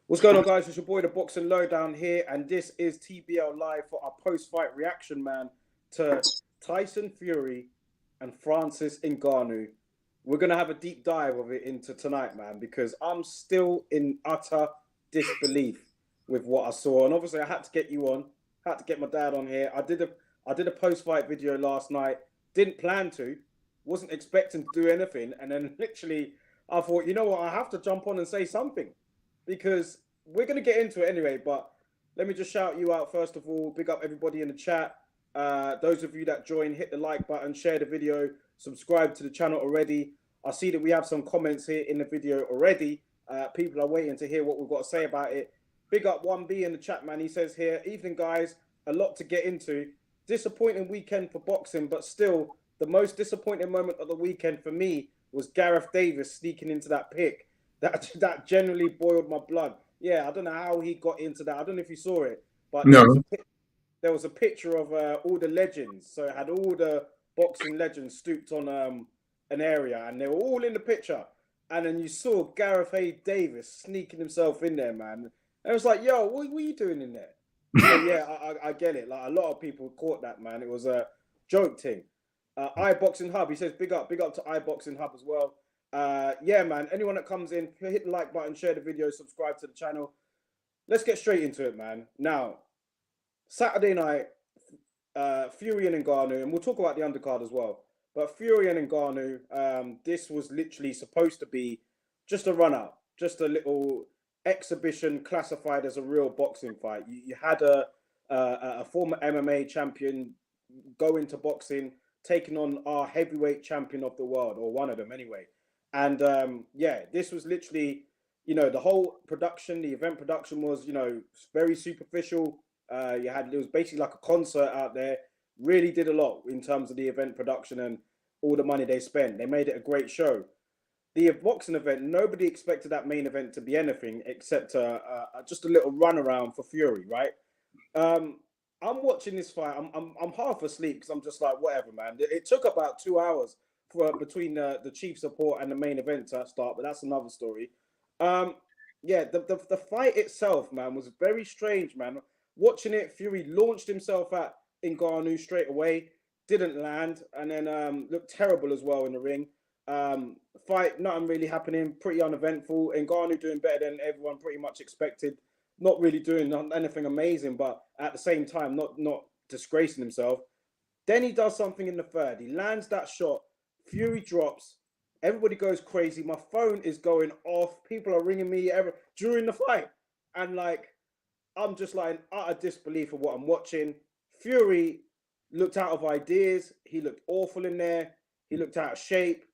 What's going on, guys? It's your boy, the Boxing Lowdown here, and this is TBL Live for our post-fight reaction, man, to Tyson Fury and Francis Ngannou. We're gonna have a deep dive of it into tonight, man, because I'm still in utter disbelief with what I saw, and obviously I had to get you on, had to get my dad on here. I did a post-fight video last night. Didn't plan to, wasn't expecting to do anything, and then literally I thought, you know what, I have to jump on and say something because we're going to get into it anyway. But let me just shout you out first of all. Big up everybody in the chat. Those of you that join, hit the like button, share the video, subscribe to the channel already. I see that we have some comments here in the video already. People are waiting to hear what we've got to say about it. Big up 1B in the chat, man. He says here, evening guys, a lot to get into. Disappointing weekend for boxing, but still the most disappointing moment of the weekend for me was Gareth Davis sneaking into that pick. That generally boiled my blood. Yeah, I don't know how he got into that. I don't know if you saw it, but No. there was a picture of all the legends. So it had all the boxing legends stooped on an area, and they were all in the picture. And then you saw Gareth A. Davis sneaking himself in there, man. And it was like, yo, what are you doing in there? So yeah, I get it. Like a lot of people caught that, man. It was a joke thing. iBoxing Hub, he says big up to iBoxing Hub as well. Yeah, man. Anyone that comes in, hit the like button, share the video, subscribe to the channel. Let's get straight into it, man. Now, Saturday night, Fury and Ngannou, and we'll talk about the undercard as well. But Fury and Ngannou, this was literally supposed to be just a run out, just a little exhibition classified as a real boxing fight. You had a former MMA champion go into boxing, taking on our heavyweight champion of the world, or one of them anyway. And yeah, this was literally, the whole production, the event production was, very superficial. It was basically like a concert out there. Really did a lot in terms of the event production and all the money they spent. They made it a great show. The boxing event, nobody expected that main event to be anything except just a little run around for Fury, right? I'm watching this fight. I'm half asleep because I'm just like, whatever, man. It took about 2 hours for between the chief support and the main event to start, but that's another story. Yeah, the fight itself, man, was very strange, man. Watching it, Fury launched himself at Ngannou straight away, didn't land, and then looked terrible as well in the ring. Fight, nothing really happening, pretty uneventful. Ngannou doing better than everyone pretty much expected. Not really doing anything amazing, but at the same time, not disgracing himself. Then he does something in the third. He lands that shot. Fury drops. Everybody goes crazy. My phone is going off. People are ringing me during the fight, and like, I'm just like in utter disbelief of what I'm watching. Fury looked out of ideas. He looked awful in there. He looked out of shape.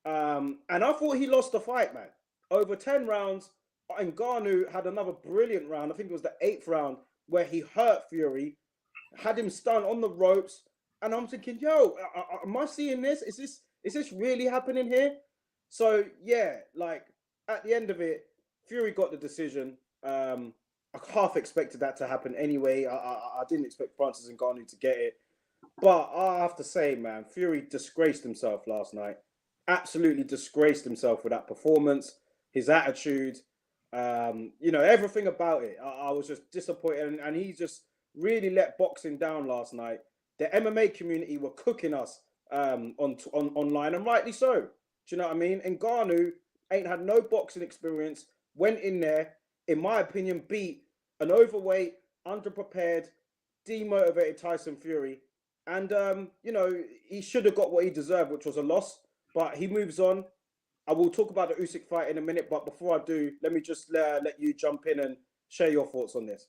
And I thought he lost the fight, man. Over 10 rounds, Ngannou had another brilliant round. I think it was the 8th round where he hurt Fury, had him stunned on the ropes. And I'm thinking, yo, am I seeing this? Is this really happening here? So yeah, like at the end of it, Fury got the decision. I half expected that to happen anyway. I didn't expect Francis Ngannou to get it. But I have to say, man, Fury disgraced himself last night. Absolutely disgraced himself with that performance, his attitude, everything about it. I was just disappointed, and he just really let boxing down last night. The MMA community were cooking us on online, and rightly so. Do you know what I mean? Ngannou ain't had no boxing experience. Went in there, in my opinion, beat an overweight, underprepared, demotivated Tyson Fury. And, he should have got what he deserved, which was a loss. But he moves on. I will talk about the Usyk fight in a minute. But before I do, let me just let you jump in and share your thoughts on this.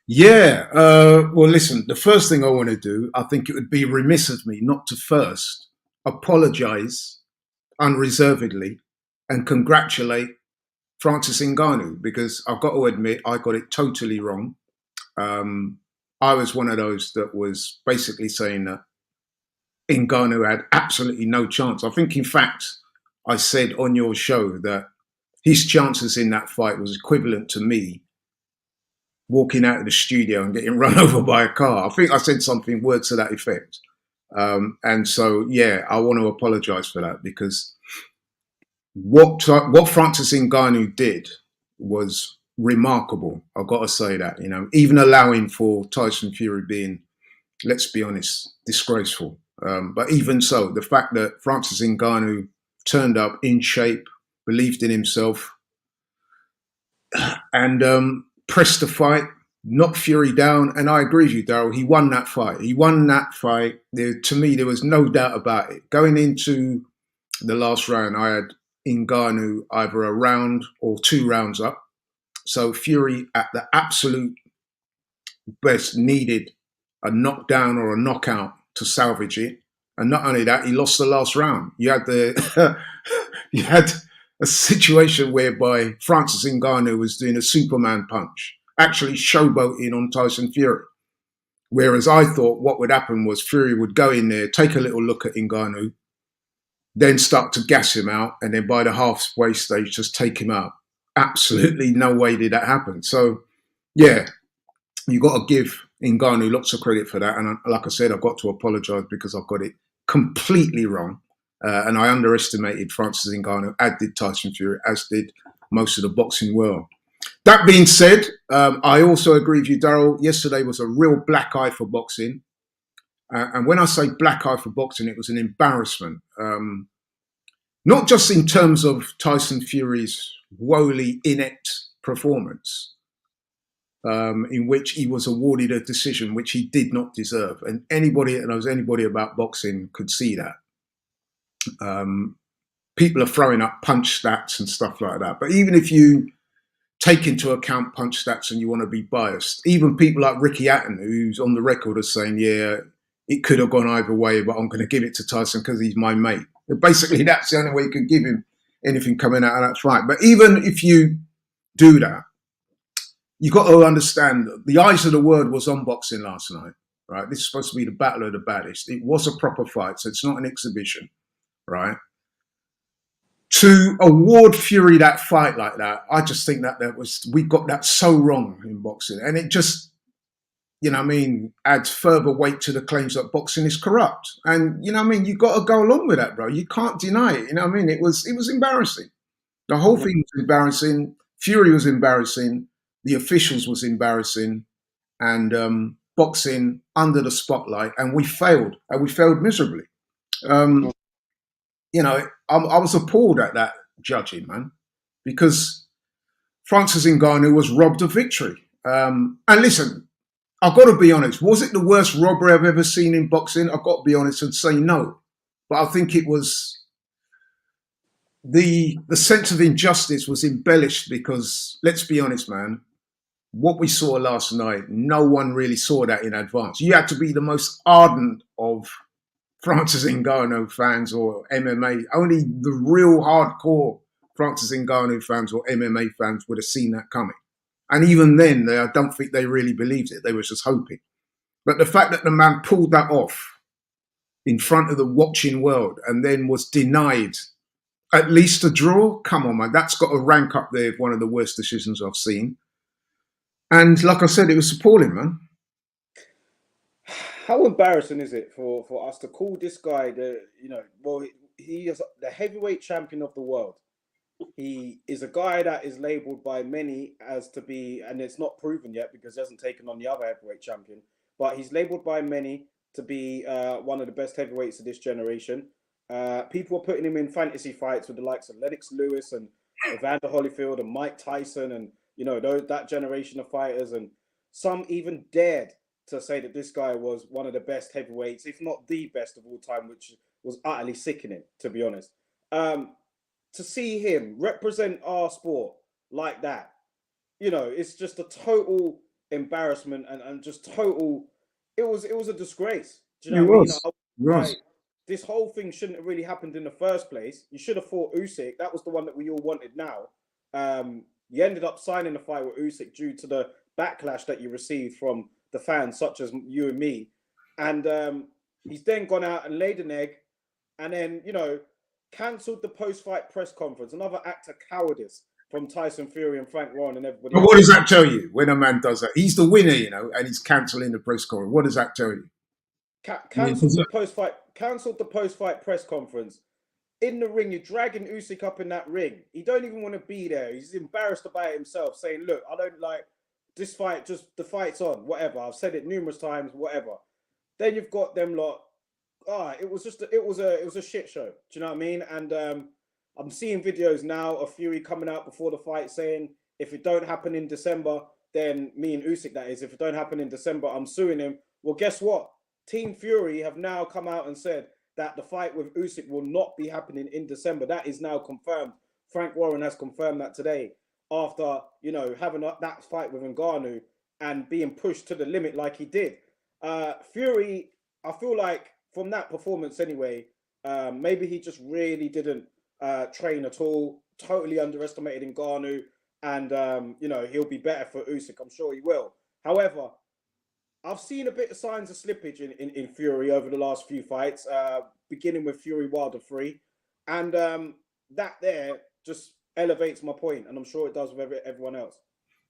Yeah. Well, listen, the first thing I want to do, I think it would be remiss of me not to first apologize unreservedly and congratulate Francis Ngannou, because I've got to admit I got it totally wrong. I was one of those that was basically saying that Ngannou had absolutely no chance. I think, in fact, I said on your show that his chances in that fight was equivalent to me walking out of the studio and getting run over by a car. I think I said something words to that effect. And so, yeah, I want to apologize for that, because what Francis Ngannou did was remarkable. I've got to say that, even allowing for Tyson Fury being, let's be honest, disgraceful. But even so, the fact that Francis Ngannou turned up in shape, believed in himself, and pressed the fight, knocked Fury down. And I agree with you, Darryl. He won that fight. He won that fight. To me, there was no doubt about it. Going into the last round, I had Ngannou either a round or 2 rounds up. So Fury, at the absolute best, needed a knockdown or a knockout to salvage it. And not only that, he lost the last round. You had you had a situation whereby Francis Ngannou was doing a Superman punch, actually showboating on Tyson Fury. Whereas I thought what would happen was Fury would go in there, take a little look at Ngannou, then start to gas him out, and then by the halfway stage, just take him out. Absolutely no way did that happen. So, yeah, you got to give Ngannou lots of credit for that. And like I said, I've got to apologise because I've got it completely wrong. And I underestimated Francis Ngannou, as did Tyson Fury, as did most of the boxing world. That being said, I also agree with you, Darryl. Yesterday was a real black eye for boxing. And when I say black eye for boxing, it was an embarrassment. Not just in terms of Tyson Fury's woefully inept performance, in which he was awarded a decision which he did not deserve. And anybody that knows anybody about boxing could see that. People are throwing up punch stats and stuff like that. But even if you take into account punch stats and you want to be biased, even people like Ricky Hatton, who's on the record as saying, yeah, it could have gone either way, but I'm going to give it to Tyson because he's my mate. Basically, that's the only way you could give him anything coming out of that fight. But even if you do that, you got to understand the eyes of the world was on boxing last night, right? This is supposed to be the battle of the baddest. It was a proper fight, so it's not an exhibition, right? To award Fury that fight like that, I just think that we got that so wrong in boxing, and it just, adds further weight to the claims that boxing is corrupt. And you got to go along with that, bro. You can't deny it. It was embarrassing. The whole thing was embarrassing. Fury was embarrassing. The officials was embarrassing, and boxing under the spotlight, and we failed, miserably. I was appalled at that judging, man, because Francis Ngannou was robbed of victory. And listen, I've got to be honest, was it the worst robbery I've ever seen in boxing? I've got to be honest and say no. But I think it was the sense of injustice was embellished because, let's be honest, man, what we saw last night, no one really saw that in advance. You had to be the most ardent of Francis Ngannou fans or MMA. Only the real hardcore Francis Ngannou fans or MMA fans would have seen that coming. And even then, I don't think they really believed it. They were just hoping. But the fact that the man pulled that off in front of the watching world and then was denied at least a draw, come on, man, that's got to rank up there with one of the worst decisions I've seen. And like I said, it was appalling, man. How embarrassing is it for us to call this guy he is the heavyweight champion of the world. He is a guy that is labelled by many as to be, and it's not proven yet because he hasn't taken on the other heavyweight champion, but he's labelled by many to be one of the best heavyweights of this generation. People are putting him in fantasy fights with the likes of Lennox Lewis and Evander Holyfield and Mike Tyson and, that generation of fighters. And some even dared to say that this guy was one of the best heavyweights, if not the best of all time, which was utterly sickening, to be honest. To see him represent our sport like that, it's just a total embarrassment and just total. It was a disgrace. Do you know what I mean? Like, this whole thing shouldn't have really happened in the first place. You should have fought Usyk. That was the one that we all wanted. Now, you ended up signing the fight with Usyk due to the backlash that you received from the fans, such as you and me. And he's then gone out and laid an egg, and then cancelled the post-fight press conference. Another act of cowardice from Tyson Fury and Frank Warren and everybody. But what does that tell you when a man does that? He's the winner, and he's cancelling the press conference. What does that tell you? Cancelled the post-fight press conference. in the ring, you're dragging Usyk up in that ring. He don't even want to be there. He's embarrassed about it himself, saying, "Look, I don't like this fight. Just the fight's on. Whatever. I've said it numerous times. Whatever." Then you've got them lot. It was just it was a shit show. Do you know what I mean? And I'm seeing videos now of Fury coming out before the fight saying, "If it don't happen in December, then me and Usyk, that is, if it don't happen in December, I'm suing him." Well, guess what? Team Fury have now come out and said that the fight with Usyk will not be happening in December. That is now confirmed. Frank Warren has confirmed that today after, having that fight with Ngannou and being pushed to the limit like he did. Fury, I feel like from that performance anyway, maybe he just really didn't train at all, totally underestimated Ngannou, and, he'll be better for Usyk. I'm sure he will. However, I've seen a bit of signs of slippage in Fury over the last few fights, beginning with Fury Wilder 3. And that there just elevates my point, and I'm sure it does with everyone else.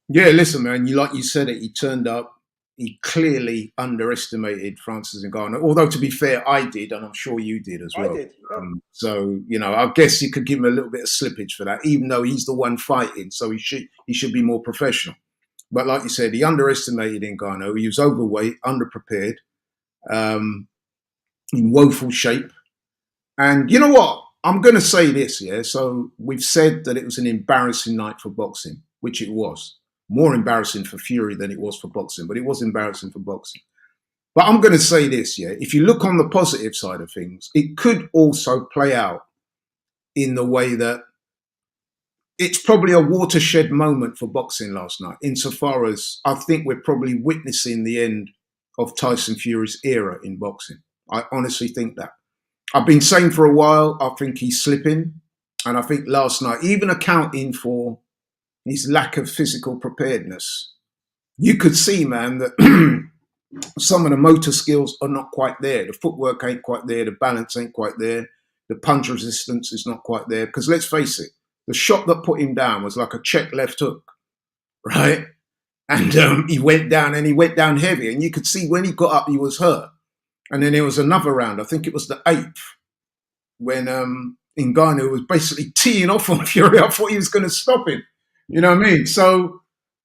Yeah, listen, man, like you said it, he turned up. He clearly underestimated Francis Ngannou. Although, to be fair, I did, and I'm sure you did as well. I did. Yeah. So, I guess you could give him a little bit of slippage for that, even though he's the one fighting. So he should be more professional. But like you said, he underestimated Ngannou. He was overweight, underprepared, in woeful shape. And you know what? I'm going to say this, yeah? So we've said that it was an embarrassing night for boxing, which it was. More embarrassing for Fury than it was for boxing, but it was embarrassing for boxing. But I'm going to say this, yeah? If you look on the positive side of things, it could also play out in the way that it's probably a watershed moment for boxing last night, insofar as I think we're probably witnessing the end of Tyson Fury's era in boxing. I honestly think that. I've been saying for a while, I think he's slipping. And I think last night, even accounting for his lack of physical preparedness, you could see, man, that some of the motor skills are not quite there. The footwork ain't quite there. The balance ain't quite there. The punch resistance is not quite there. Because let's face it, the shot that put him down was like a check left hook, right? And he went down heavy. And you could see when he got up, he was hurt. And then there was another round, I think it was the 8th, when Ngannou was basically teeing off on Fury. I thought he was going to stop him. You know what I mean? So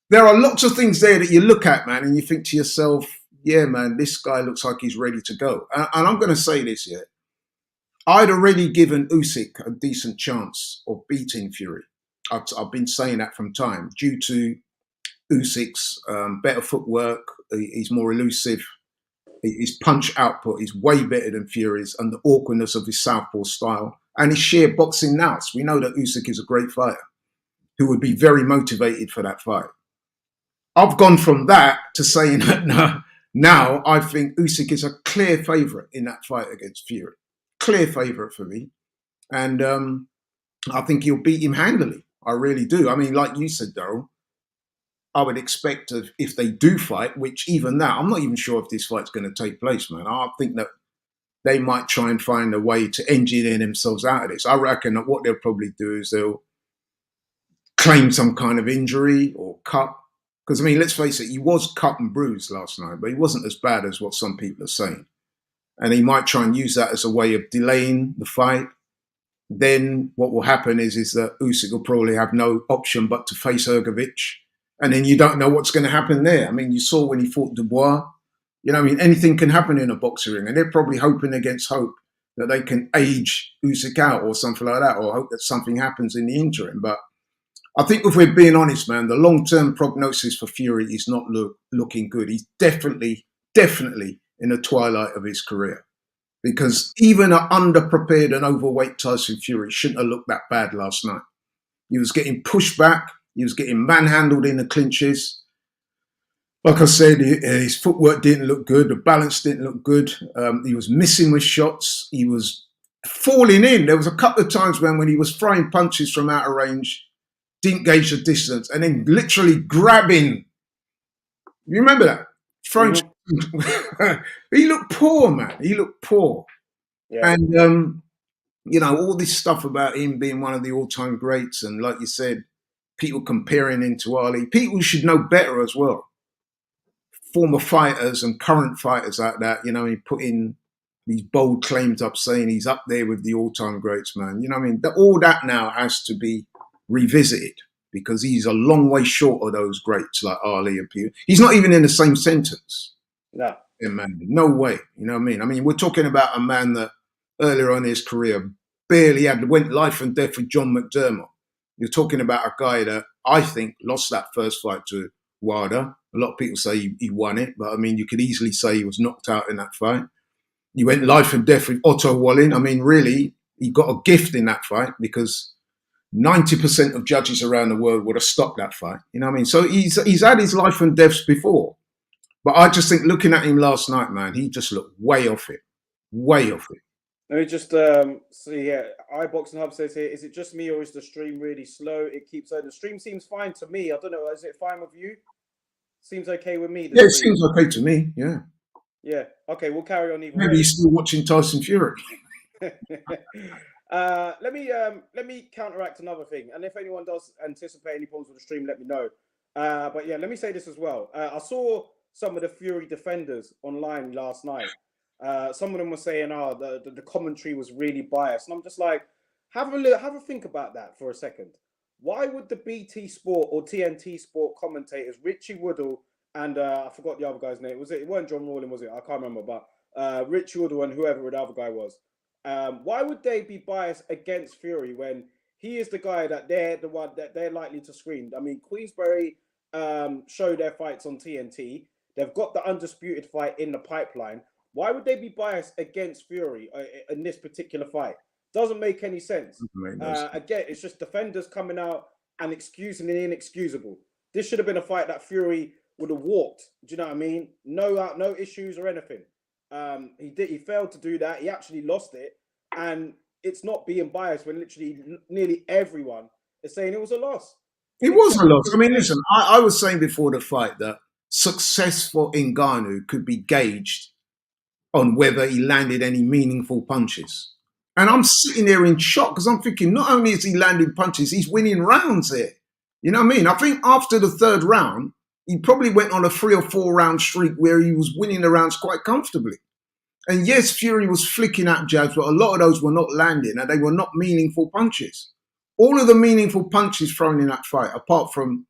there are lots of things there that you look at, man, and you think to yourself, yeah, man, this guy looks like he's ready to go. And I'm going to say this, yeah. I'd already given Usyk a decent chance of beating Fury. I've been saying that from time, due to Usyk's better footwork. He's more elusive. His punch output is way better than Fury's, and the awkwardness of his southpaw style and his sheer boxing nous. We know that Usyk is a great fighter who would be very motivated for that fight. I've gone from that to saying that now I think Usyk is a clear favourite in that fight against Fury. Clear favourite for me. And I think he'll beat him handily. I really do. I mean, like you said, Darryl, I would expect if they do fight, which even that, I'm not even sure if this fight's going to take place, man. I think that they might try and find a way to engineer themselves out of this. I reckon that what they'll probably do is they'll claim some kind of injury or cut. Because, I mean, let's face it, he was cut and bruised last night, but he wasn't as bad as what some people are saying. And he might try and use that as a way of delaying the fight. Then what will happen is that Usyk will probably have no option but to face Hrgovic. And then you don't know what's going to happen there. I mean, you saw when he fought Dubois. You know, I mean, anything can happen in a boxing ring. And they're probably hoping against hope that they can age Usyk out or something like that, or hope that something happens in the interim. But I think if we're being honest, man, the long-term prognosis for Fury is not looking good. He's definitely in the twilight of his career. Because even an underprepared and overweight Tyson Fury shouldn't have looked that bad last night. He was getting pushed back. He was getting manhandled in the clinches. Like I said, his footwork didn't look good. The balance didn't look good. He was missing with shots. He was falling in. There was a couple of times when he was throwing punches from out of range, didn't gauge the distance, and then literally grabbing. You remember that? Throwing. He looked poor, man. He looked poor. Yeah. And, all this stuff about him being one of the all-time greats, and like you said, people comparing him to Ali. People should know better as well. Former fighters and current fighters like that, he put in these bold claims up saying he's up there with the all-time greats, man. You know what I mean? All that now has to be revisited because he's a long way short of those greats like Ali and Peter. He's not even in the same sentence. No. Yeah, man. No way. You know what I mean? I mean, we're talking about a man that earlier on in his career went life and death with John McDermott. You're talking about a guy that I think lost that first fight to Wilder. A lot of people say he won it, but I mean, you could easily say he was knocked out in that fight. He went life and death with Otto Wallin. I mean, really, he got a gift in that fight because 90% of judges around the world would have stopped that fight. You know what I mean? So he's had his life and deaths before. But I just think looking at him last night, man, he just looked way off it. Way off it. Let me just see here. iBoxing Hub says here, is it just me or is the stream really slow? It keeps the stream seems fine to me. I don't know. Is it fine with you? Seems okay with me. Yeah, it seems okay to me. Yeah. Yeah. Okay, we'll carry on either Maybe way. you're still watching Tyson Fury. Let me counteract another thing. And if anyone does anticipate any problems with the stream, let me know. But yeah, let me say this as well. I saw some of the Fury defenders online last night. Some of them were saying, the commentary was really biased. And I'm just like, have a think about that for a second. Why would the BT Sport or TNT Sport commentators, Richie Woodall and I forgot the other guy's name. It weren't John Rawlin, was it? I can't remember, but Richie Woodall and whoever the other guy was. Why would they be biased against Fury when he is the guy that they're likely to screen? I mean, Queensberry show their fights on TNT. They've got the undisputed fight in the pipeline. Why would they be biased against Fury in this particular fight? Doesn't make any sense. Again, it's just defenders coming out and excusing the inexcusable. This should have been a fight that Fury would have walked. Do you know what I mean? No issues or anything. He failed to do that. He actually lost it, and it's not being biased when literally nearly everyone is saying it was a loss. It was a loss. I mean, listen, I was saying before the fight that success for Ngannou could be gauged on whether he landed any meaningful punches. And I'm sitting there in shock because I'm thinking not only is he landing punches, he's winning rounds here. You know what I mean? I think after the third round, he probably went on a 3 or 4 round streak where he was winning the rounds quite comfortably. And yes, Fury was flicking out jabs, but a lot of those were not landing and they were not meaningful punches. All of the meaningful punches thrown in that fight, apart from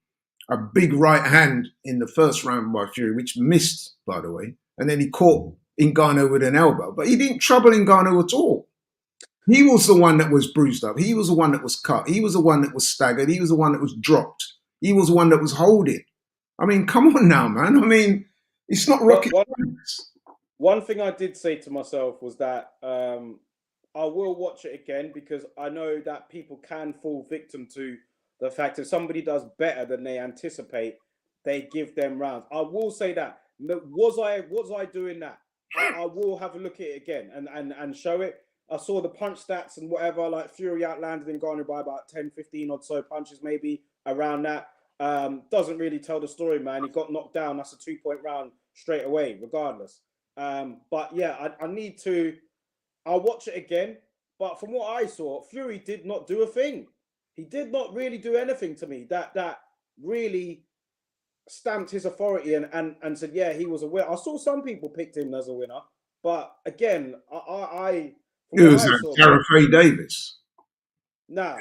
a big right hand in the first round by Fury, which missed, by the way, and then he caught Ngannou with an elbow, but he didn't trouble Ngannou at all. He was the one that was bruised up. He was the one that was cut. He was the one that was staggered. He was the one that was dropped. He was the one that was holding. I mean, come on now, man. I mean, it's not rocket science. One thing I did say to myself was that I will watch it again because I know that people can fall victim to the fact if somebody does better than they anticipate, they give them rounds. I will say that. Was I doing that? I will have a look at it again and show it. I saw the punch stats and whatever, like Fury outlanded Ngannou by about 10, 15 or so punches, maybe around that. Doesn't really tell the story, man. He got knocked down. That's a 2-point round straight away, regardless. But yeah, I'll watch it again. But from what I saw, Fury did not do a thing. He did not really do anything to me that really stamped his authority and said, yeah, he was a winner. I saw some people picked him as a winner. But again, it was Gareth Davis. Nah.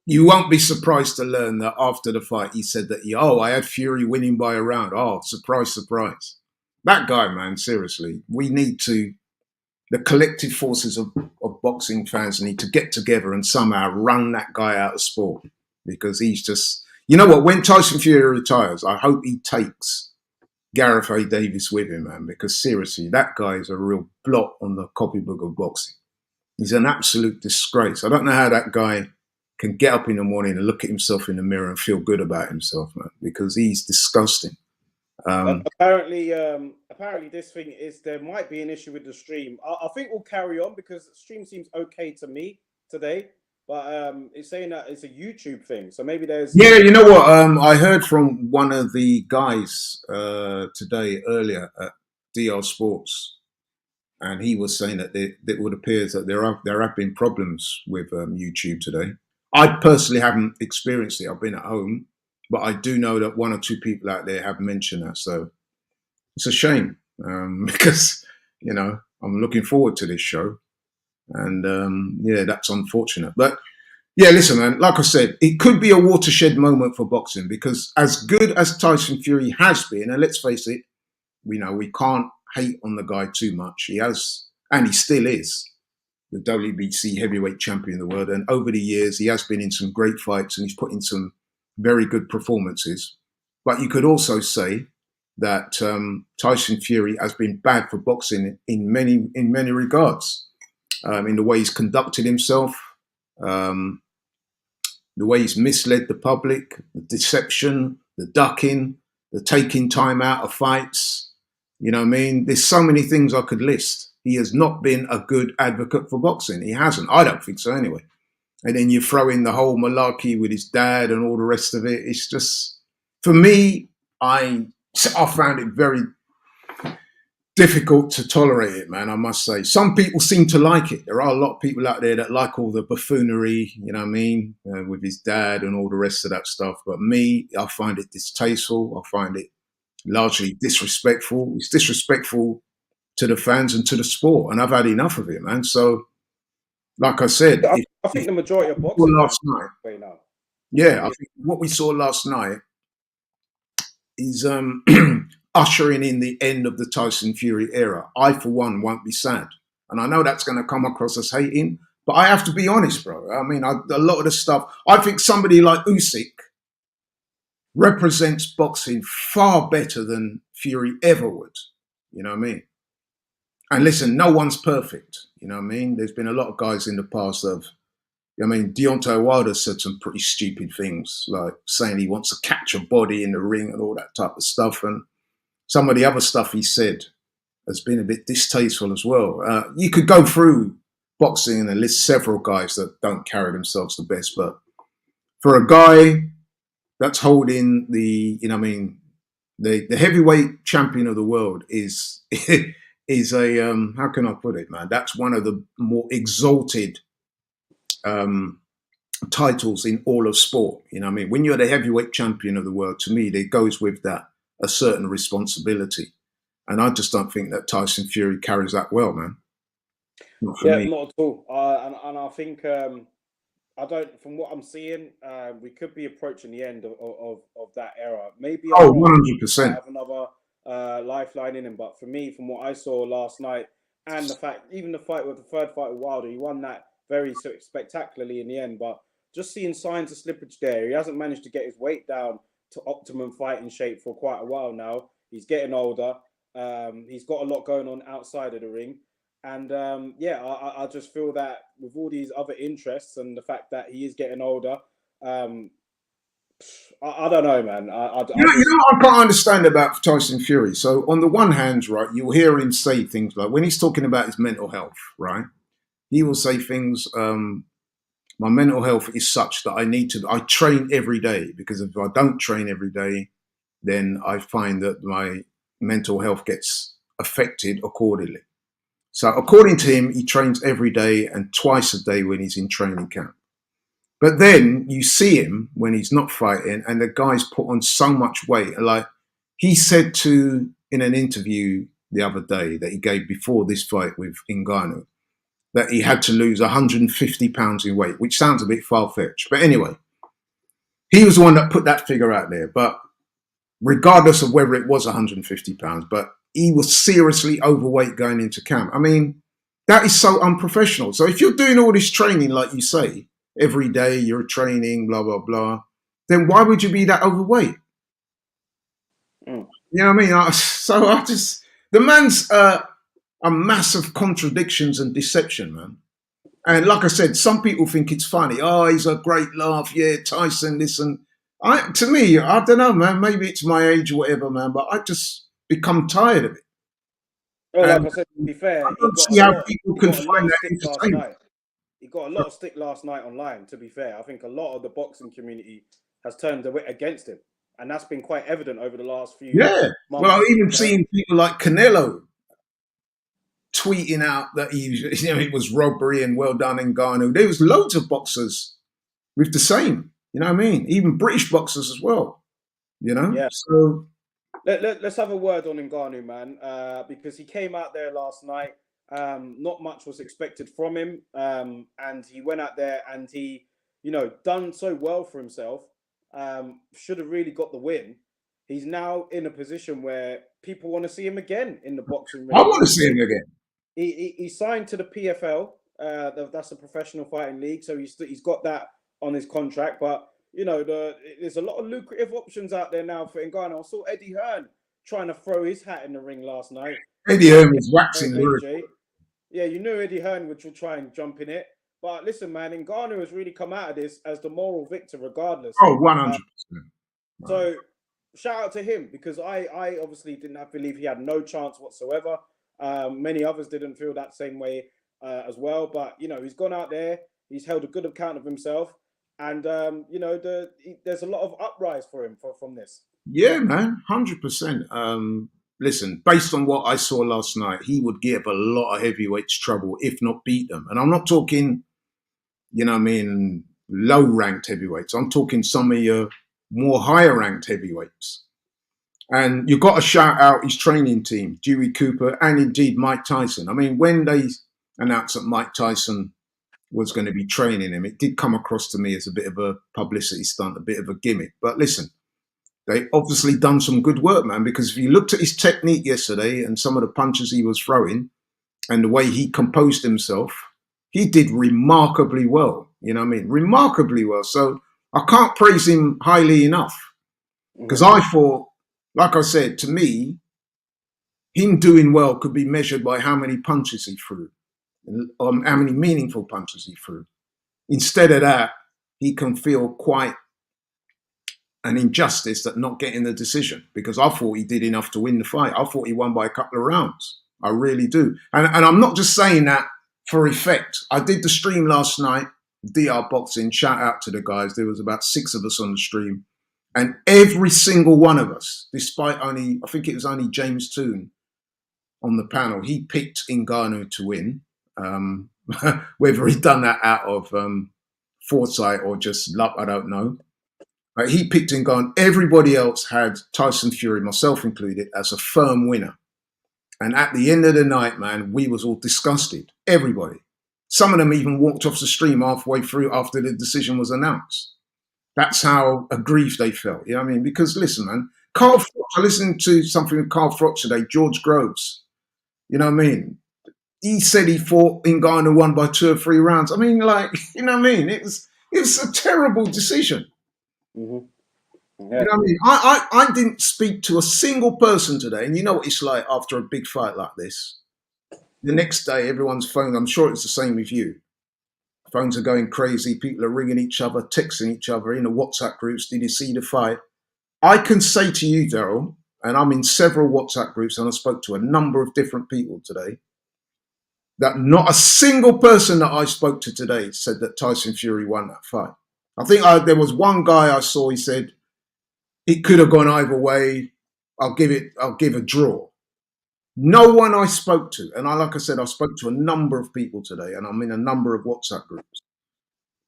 You won't be surprised to learn that after the fight, he said that, I had Fury winning by a round. Oh, surprise, surprise. That guy, man, seriously, the collective forces of boxing fans need to get together and somehow run that guy out of sport because he's just, you know what, when Tyson Fury retires, I hope he takes Gareth A. Davis with him, man, because seriously, that guy is a real blot on the copybook of boxing. He's an absolute disgrace. I don't know how that guy can get up in the morning and look at himself in the mirror and feel good about himself, man, because he's disgusting. Apparently, this thing is there might be an issue with the stream. I think we'll carry on because the stream seems okay to me today. But it's saying that it's a YouTube thing, so maybe there's. Yeah, you know what? I heard from one of the guys today earlier at DR Sports, and he was saying that it would appear that there have been problems with YouTube today. I personally haven't experienced it. I've been at home, but I do know that 1 or 2 people out there have mentioned that. So it's a shame because you know, I'm looking forward to this show. And yeah, that's unfortunate. But yeah, listen, man, like I said, it could be a watershed moment for boxing because as good as Tyson Fury has been, and let's face it, we can't hate on the guy too much. He has, and he still is, the WBC heavyweight champion of the world. And over the years, he has been in some great fights and he's put in some very good performances. But you could also say that Tyson Fury has been bad for boxing in many regards, in the way he's conducted himself, the way he's misled the public, the deception, the ducking, the taking time out of fights. You know what I mean? There's so many things I could list. He has not been a good advocate for boxing. He hasn't. I don't think so anyway. And then you throw in the whole malarkey with his dad and all the rest of it. It's just, for me, I found it very difficult to tolerate it, man, I must say. Some people seem to like it. There are a lot of people out there that like all the buffoonery, you know what I mean, with his dad and all the rest of that stuff. But me, I find it distasteful. I find it largely disrespectful. It's disrespectful to the fans and to the sport. And I've had enough of it, man. So, like I said, I think the majority of boxing last night. Now. Yeah, I think what we saw last night is ushering in the end of the Tyson Fury era. I, for one, won't be sad. And I know that's going to come across as hating, but I have to be honest, bro. I mean, a lot of the stuff, I think somebody like Usyk represents boxing far better than Fury ever would. You know what I mean? And listen, no one's perfect. You know what I mean? There's been a lot of guys in the past that have, I mean, Deontay Wilder said some pretty stupid things, like saying he wants to catch a body in the ring and all that type of stuff. And some of the other stuff he said has been a bit distasteful as well. You could go through boxing and list several guys that don't carry themselves the best, but for a guy that's holding the, you know what I mean, the heavyweight champion of the world is is a how can I put it, man? That's one of the more exalted titles in all of sport. You know what I mean? When you're the heavyweight champion of the world, to me, there goes with that a certain responsibility. And I just don't think that Tyson Fury carries that well, man. Not at all. And I think I don't. From what I'm seeing, we could be approaching the end of that era. Maybe 100%. Have another lifeline in him. But for me, from what I saw last night, and the fact, even the fight with the third fight with Wilder, he won that very spectacularly in the end. But just seeing signs of slippage there, he hasn't managed to get his weight down to optimum fighting shape for quite a while now. He's getting older. He's got a lot going on outside of the ring. And I just feel that with all these other interests and the fact that he is getting older, I don't know, man. I can't understand about Tyson Fury. So on the one hand, right, you'll hear him say things like, when he's talking about his mental health, right, he will say things, my mental health is such that I train every day, because if I don't train every day, then I find that my mental health gets affected accordingly. So according to him, he trains every day and twice a day when he's in training camp. But then you see him when he's not fighting and the guy's put on so much weight. Like he said in an interview the other day that he gave before this fight with Ngannou, that he had to lose 150 pounds in weight, which sounds a bit far-fetched. But anyway, he was the one that put that figure out there. But regardless of whether it was 150 pounds, but he was seriously overweight going into camp. I mean, that is so unprofessional. So if you're doing all this training, like you say, every day you're training, blah, blah, blah, then why would you be that overweight? You know what I mean? The man's a mass of contradictions and deception, man. And like I said, some people think it's funny. Oh, he's a great laugh. Yeah, Tyson, listen. To me, I don't know, man. Maybe it's my age or whatever, man, but I just become tired of it. Well, like I said, to be fair, I don't see how people can find that entertaining. He got a lot of stick last night online, to be fair. I think a lot of the boxing community has turned against him. And that's been quite evident over the last few months. Well, I've even seen people like Canelo tweeting out that it was robbery and well done Ngannou. There was loads of boxers with the same, you know what I mean? Even British boxers as well, you know? Yeah. So Let's have a word on Ngannou, man, because he came out there last night. Not much was expected from him, and he went out there and he, done so well for himself. Should have really got the win. He's now in a position where people want to see him again in the boxing I ring. want to see him again. He signed to the PFL. That's a professional fighting league, so he's got that on his contract. But there's a lot of lucrative options out there now for Ngannou. I saw Eddie Hearn trying to throw his hat in the ring last night. Eddie Hearn was waxing lyrical. Yeah, you knew Eddie Hearn would try and jump in it. But listen, man, Ngannou has really come out of this as the moral victor, regardless. Oh, 100%. So shout out to him, because I obviously didn't believe he had no chance whatsoever. Many others didn't feel that same way as well. But he's gone out there, he's held a good account of himself, and there's a lot of uprise for him from this. Yeah, man, 100%. Listen, based on what I saw last night, he would give a lot of heavyweights trouble, if not beat them. And I'm not talking, low ranked heavyweights. I'm talking some of your more higher ranked heavyweights. And you've got to shout out his training team, Dewey Cooper, and indeed Mike Tyson. I mean, when they announced that Mike Tyson was going to be training him, it did come across to me as a bit of a publicity stunt, a bit of a gimmick. But listen, they obviously done some good work, man, because if you looked at his technique yesterday and some of the punches he was throwing and the way he composed himself, he did remarkably well. You know what I mean? Remarkably well. So I can't praise him highly enough, because I thought, like I said, to me, him doing well could be measured by how many punches he threw, how many meaningful punches he threw. Instead of that, he can feel quite an injustice at not getting the decision, because I thought he did enough to win the fight. I thought he won by a couple of rounds. I really do. And I'm not just saying that for effect. I did the stream last night, DR Boxing, shout out to the guys. There was about 6 of us on the stream. And every single one of us, despite I think it was only James Toon on the panel, he picked Ngannou to win. Whether he'd done that out of foresight or just luck, I don't know. But he picked Ngannou. Everybody else had Tyson Fury, myself included, as a firm winner. And at the end of the night, man, we was all disgusted. Everybody. Some of them even walked off the stream halfway through after the decision was announced. That's how aggrieved they felt. You know what I mean? Because listen, man, Carl Froch, I listened to something with Carl Froch today, George Groves. You know what I mean? He said he thought Ngannou won by 2 or 3 rounds. I mean, like, you know what I mean? It was a terrible decision. Mm-hmm. Yeah. You know what I mean? I didn't speak to a single person today, and you know what it's like after a big fight like this. The next day, everyone's phone, I'm sure it's the same with you. Phones are going crazy. People are ringing each other, texting each other in the WhatsApp groups. Did you see the fight? I can say to you, Darryl, and I'm in several WhatsApp groups, and I spoke to a number of different people today, that not a single person that I spoke to today said that Tyson Fury won that fight. I think there was one guy I saw, he said, it could have gone either way. I'll give a draw. No one I spoke to, and like I said, I spoke to a number of people today, and I'm in a number of WhatsApp groups.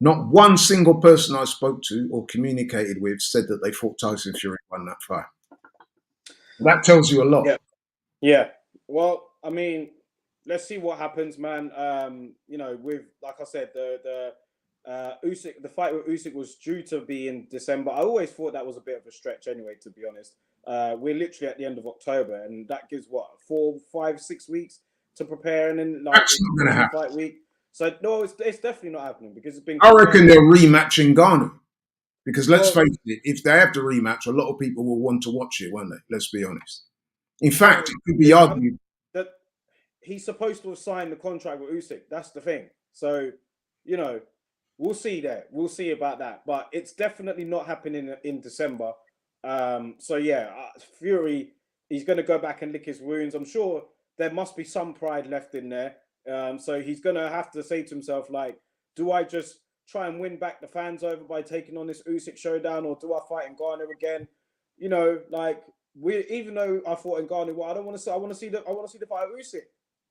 Not one single person I spoke to or communicated with said that they thought Tyson Fury won that fight. That tells you a lot. Yeah. Well, I mean, let's see what happens, man. With, like I said, the Usyk, the fight with Usyk was due to be in December. I always thought that was a bit of a stretch anyway, to be honest. We're literally at the end of October, and that gives 4, 5, 6 weeks to prepare, and then That's not going to happen. Fight week. So no, it's definitely not happening, because it's been. I reckon they'll rematch Ngannou, because let's face it, if they have to rematch, a lot of people will want to watch it, won't they? Let's be honest. In fact, it could be argued that he's supposed to have signed the contract with Usyk. That's the thing. So, we'll see there. We'll see about that. But it's definitely not happening in December. Fury, he's going to go back and lick his wounds. I'm sure there must be some pride left in there. So he's going to have to say to himself, like, do I just try and win back the fans over by taking on this Usyk showdown, or do I fight Ngannou again? Even though I fought Ngannou, well, I want to see the fight of Usyk.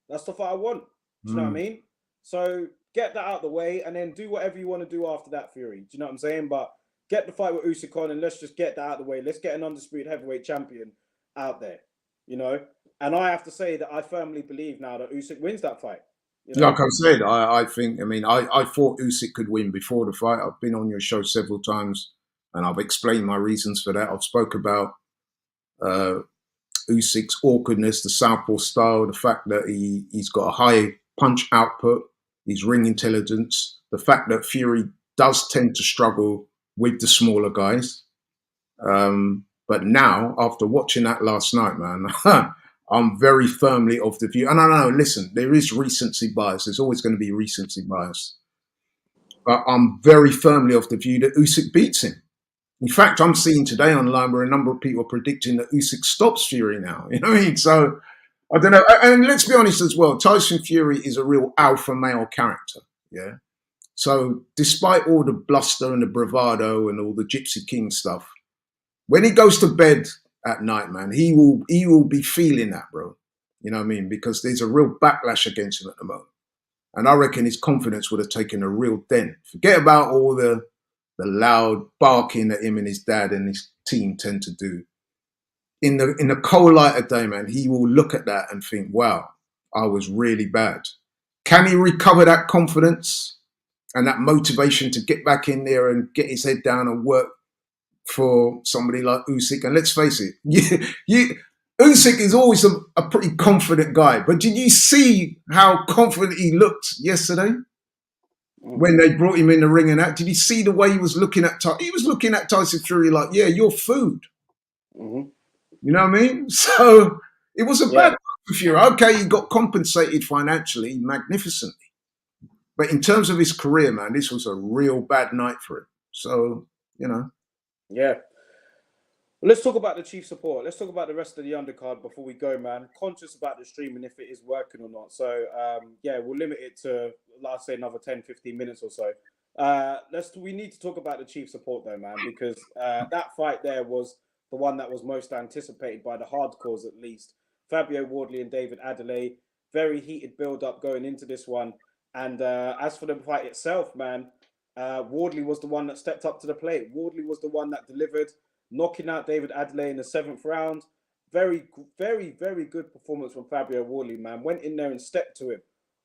That's the fight I want. Do you know what I mean? So get that out of the way, and then do whatever you want to do after that, Fury. Do you know what I'm saying? But get the fight with Usyk on, and let's just get that out of the way. Let's get an undisputed heavyweight champion, out there, you know. And I have to say that I firmly believe now that Usyk wins that fight. You know. Like I said, I think, I mean, I thought Usyk could win before the fight. I've been on your show several times and I've explained my reasons for that. I've spoke about uh, Usyk's awkwardness, the southpaw style, the fact that he's got a high punch output, his ring intelligence, the fact that Fury does tend to struggle with the smaller guys. But now, after watching that last night, man, I'm very firmly of the view. And I know, listen, there is recency bias. There's always going to be recency bias. But I'm very firmly of the view that Usyk beats him. In fact, I'm seeing today online where a number of people are predicting that Usyk stops Fury now. You know what I mean? So I don't know. And let's be honest as well, Tyson Fury is a real alpha male character. Yeah. So despite all the bluster and the bravado and all the Gypsy King stuff, when he goes to bed at night, man, he will be feeling that, bro. You know what I mean? Because there's a real backlash against him at the moment. And I reckon his confidence would have taken a real dent. Forget about all the loud barking that him and his dad and his team tend to do. In the cold light of day, man, he will look at that and think, wow, I was really bad. Can he recover that confidence and that motivation to get back in there and get his head down and work for somebody like Usyk? And let's face it, Usyk is always a pretty confident guy. But did you see how confident he looked yesterday when they brought him in the ring and that? Did you see the way he was looking at Tyson? He was looking at Tyson Fury like, yeah, you're food. Mm-hmm. You know what I mean? So it was a bad night for Fury. Okay, he got compensated financially magnificently. But in terms of his career, man, this was a real bad night for him. So, you know. Yeah. Let's talk about the chief support. Let's talk about the rest of the undercard before we go, man. Conscious about the streaming, if it is working or not. So, yeah, we'll limit it to, let's say, another 10, 15 minutes or so. We need to talk about the chief support, though, man, because that fight there was the one that was most anticipated by the hardcores, at least. Fabio Wardley and David Adelaide. Very heated build-up going into this one. And as for the fight itself, man, Wardley was the one that stepped up to the plate. Wardley was the one that delivered, knocking out David Adelaide in the 7th round. Very, very, very good performance from Fabio Wardley, man. Went in there and stepped to him.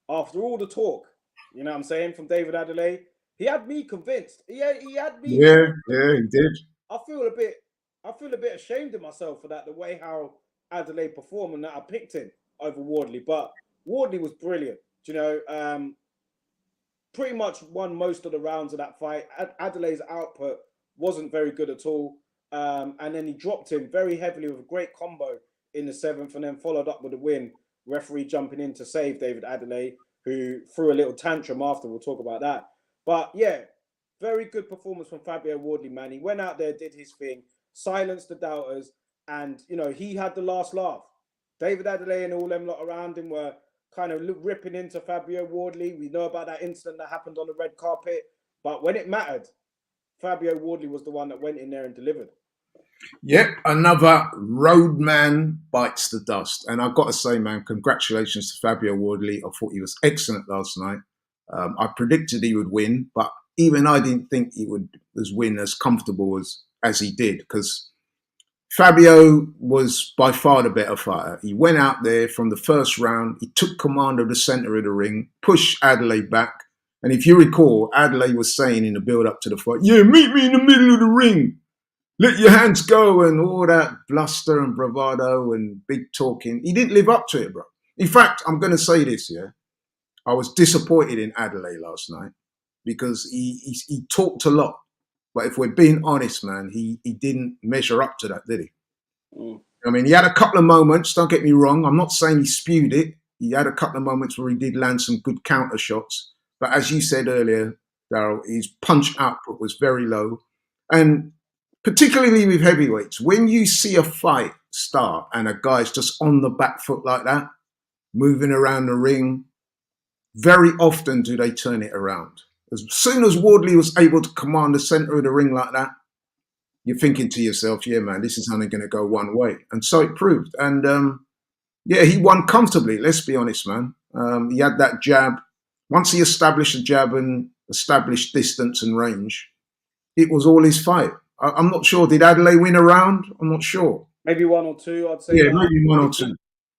After all the talk, you know what I'm saying, from David Adelaide, he had me convinced. He had me. Yeah, he did. I feel a bit ashamed of myself for that, the way how Adelaide performed and that I picked him over Wardley. But Wardley was brilliant. You know, pretty much won most of the rounds of that fight. Adelaide's output wasn't very good at all. And then he dropped him very heavily with a great combo in the 7th and then followed up with a win. Referee jumping in to save David Adelaide, who threw a little tantrum after. We'll talk about that. But yeah, very good performance from Fabio Wardley, man. He went out there, did his thing, silenced the doubters, and, you know, he had the last laugh. David Adelaide and all them lot around him were kind of ripping into Fabio Wardley. We know about that incident that happened on the red carpet. But when it mattered, Fabio Wardley was the one that went in there and delivered. Yep, another roadman bites the dust. And I've got to say, man, congratulations to Fabio Wardley. I thought he was excellent last night. I predicted he would win, but even I didn't think he would win as comfortable as he did, because Fabio was by far the better fighter. He went out there from the first round. He took command of the center of the ring, pushed Adelaide back. And if you recall, Adelaide was saying in the build-up to the fight, yeah, meet me in the middle of the ring. Let your hands go, and all that bluster and bravado and big talking. He didn't live up to it, bro. In fact, I'm going to say this, yeah. I was disappointed in Adelaide last night because he talked a lot. But if we're being honest, man, he didn't measure up to that, did he? I mean, he had a couple of moments, don't get me wrong. I'm not saying he spewed it. He had a couple of moments where he did land some good counter shots. But as you said earlier, Darryl, his punch output was very low. And particularly with heavyweights, when you see a fight start and a guy's just on the back foot like that, moving around the ring, very often do they turn it around. As soon as Wardley was able to command the center of the ring like that, you're thinking to yourself, yeah, man, this is only going to go one way. And so it proved. And yeah, he won comfortably, let's be honest, man. He had that jab. Once he established a jab and established distance and range, it was all his fight. I'm not sure. Did Adelaide win a round? I'm not sure. Maybe one or two, I'd say Yeah, that. maybe one or two.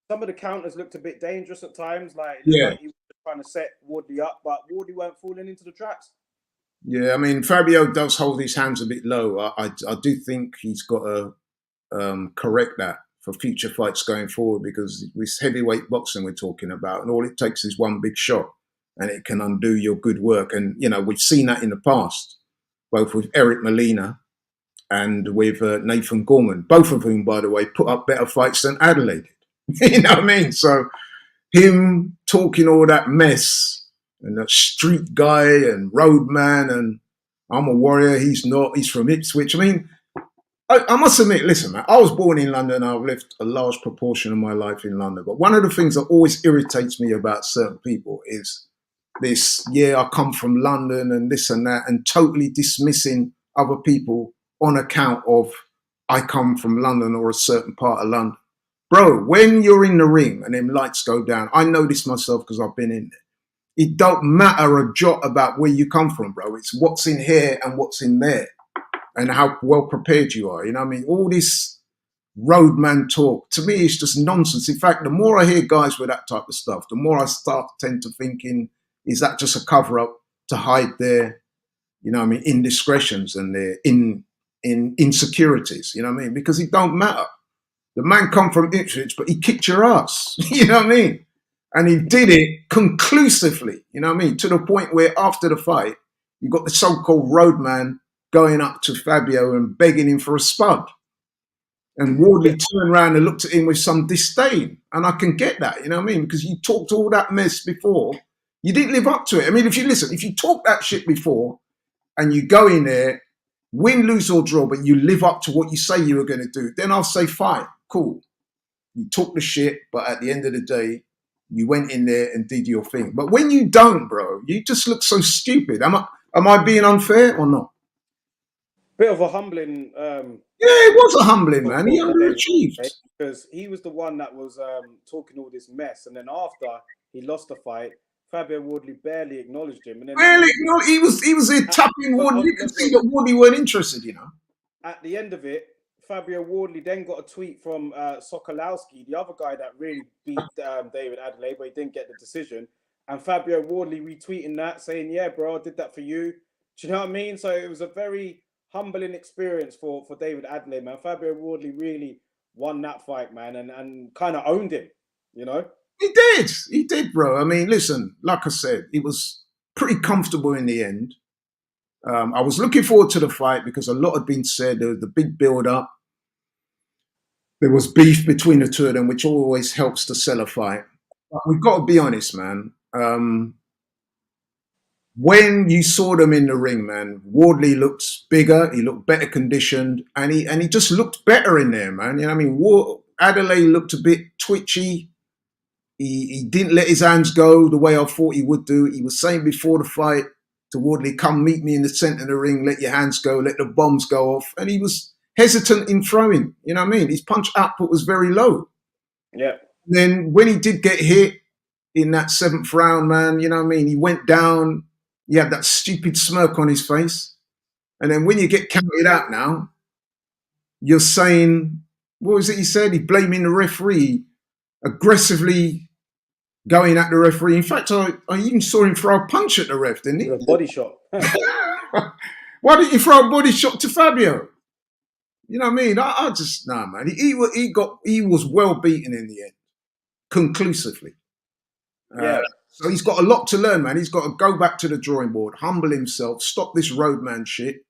Some of the counters looked a bit dangerous at times. Like it looked Yeah, like he was trying to set Wardley up, but Wardley weren't falling into the traps. yeah. I mean, Fabio does hold his hands a bit low. I do think he's got to correct that for future fights going forward, because this heavyweight boxing we're talking about, and all it takes is one big shot, and it can undo your good work. And you know, we've seen that in the past, both with Eric Molina and with Nathan Gorman, both of whom, by the way, put up better fights than Adelaide. You know what I mean? So him talking all that mess and that street guy and roadman and I'm a warrior, he's not, he's from Ipswich. I mean, I must admit, listen, man, I was born in London. I've lived a large proportion of my life in London. But one of the things that always irritates me about certain people is this, yeah, I come from London and this and that, and totally dismissing other people on account of I come from London or a certain part of London. Bro, when you're in the ring and them lights go down, I know this myself because I've been in there. It don't matter a jot about where you come from, bro. It's what's in here and what's in there and how well prepared you are. You know what I mean? All this roadman talk, to me, is just nonsense. In fact, the more I hear guys with that type of stuff, the more I tend to thinking, is that just a cover up to hide their, you know what I mean, indiscretions and their insecurities, you know what I mean? Because it don't matter. The man come from Ipswich, but he kicked your ass. You know what I mean? And he did it conclusively, you know what I mean? To the point where after the fight, you got the so-called roadman going up to Fabio and begging him for a spud. And Wardley turned around and looked at him with some disdain. And I can get that, you know what I mean? Because you talked all that mess before. You didn't live up to it. I mean, if you talk that shit before and you go in there, win, lose or draw, but you live up to what you say you were going to do, then I'll say, fine, cool. You talk the shit, but at the end of the day, you went in there and did your thing. But when you don't, bro, you just look so stupid. Am I being unfair or not? Bit of a humbling. Yeah, it was a humbling, man. He underachieved. Because he was the one that was talking all this mess, and then after he lost the fight, Fabio Wardley barely acknowledged him, and then Really, no, he was here tapping Wardley. You could see that Wardley weren't interested, you know. At the end of it, Fabio Wardley then got a tweet from Sokolowski, the other guy that really beat David Adelaide, but he didn't get the decision. And Fabio Wardley retweeting that, saying, "Yeah, bro, I did that for you." Do you know what I mean? So it was a very humbling experience for David Adelaide, man. Fabio Wardley really won that fight, man, and kind of owned him, you know? He did, bro. I mean, listen, like I said, it was pretty comfortable in the end. I was looking forward to the fight because a lot had been said. There was the big build up. There was beef between the two of them, which always helps to sell a fight. But we've got to be honest, man. When you saw them in the ring, man, Wardley looked bigger, he looked better conditioned, and he just looked better in there, man. You know what I mean? Adelaide looked a bit twitchy. He didn't let his hands go the way I thought he would do. He was saying before the fight to Wardley, come meet me in the centre of the ring, let your hands go, let the bombs go off. And he was hesitant in throwing, you know what I mean? His punch output was very low. Yeah. And then when he did get hit in that 7th round, man, you know what I mean? He went down, he had that stupid smirk on his face. And then when you get counted out now, you're saying, what was it he said? He's blaming the referee, aggressively going at the referee. In fact, I even saw him throw a punch at the ref, didn't he? A body shot. Why didn't you throw a body shot to Fabio? You know what I mean? I just, nah, man. He was well beaten in the end, conclusively. Yeah. So he's got a lot to learn, man. He's got to go back to the drawing board, humble himself, stop this roadman shit.